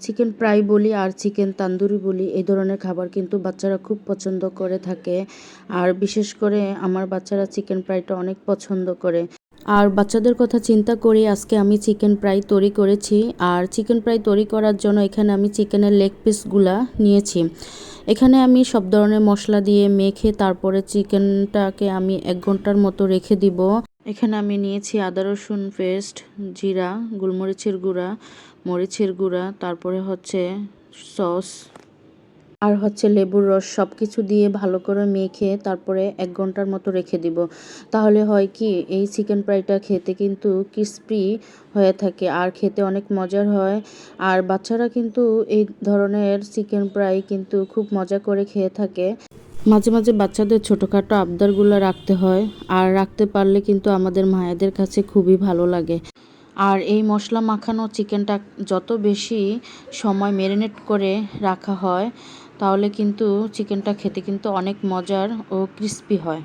Chicken fry বলি আর chicken tandoori বলি, এই ধরনের খাবার কিন্তু বাচ্চারা খুব পছন্দ করে থাকে। আর বিশেষ করে আমার বাচ্চারা চিকেন ফ্রাইটা অনেক পছন্দ করে। আর বাচ্চাদের কথা চিন্তা করি আজকে আমি চিকেন ফ্রাই তৈরি করেছি। আর চিকেন ফ্রাই তৈরি করার জন্য এখানে আমি চিকেনের লেগ পিসগুলা নিয়েছি। এখানে আমি সব ধরনের মশলা দিয়ে মেখে তারপরে চিকেনটাকে আমি 1 ঘন্টার মতো রেখে দিব। এখানে আমি নিয়েছি আদা রসুন পেস্ট, জিরা, গোলমরিচের গুঁড়া, মরিচের গুঁড়া, তারপরে হচ্ছে সস আর হচ্ছে লেবুর রস, সব কিছু দিয়ে ভালো করে মেখে তারপরে 1 ঘন্টার মতো রেখে দিব। তাহলে হয় কি, এই চিকেন ফ্রাইটা খেতে কিন্তু ক্রিস্পি হয়ে থাকে আর খেতে অনেক মজার হয়। আর বাচ্চারা কিন্তু এই ধরনের চিকেন ফ্রাই কিন্তু খুব মজা করে খেয়ে থাকে। মাঝে মাঝে বাচ্চাদের ছোটোখাটো আবদারগুলো রাখতে হয়, আর রাখতে পারলে কিন্তু আমাদের মায়েদের কাছে খুবই ভালো লাগে। আর এই মশলা মাখানো চিকেনটা যত বেশি সময় ম্যারিনেট করে রাখা হয় তাহলে কিন্তু চিকেনটা খেতে কিন্তু অনেক মজার ও ক্রিস্পি হয়।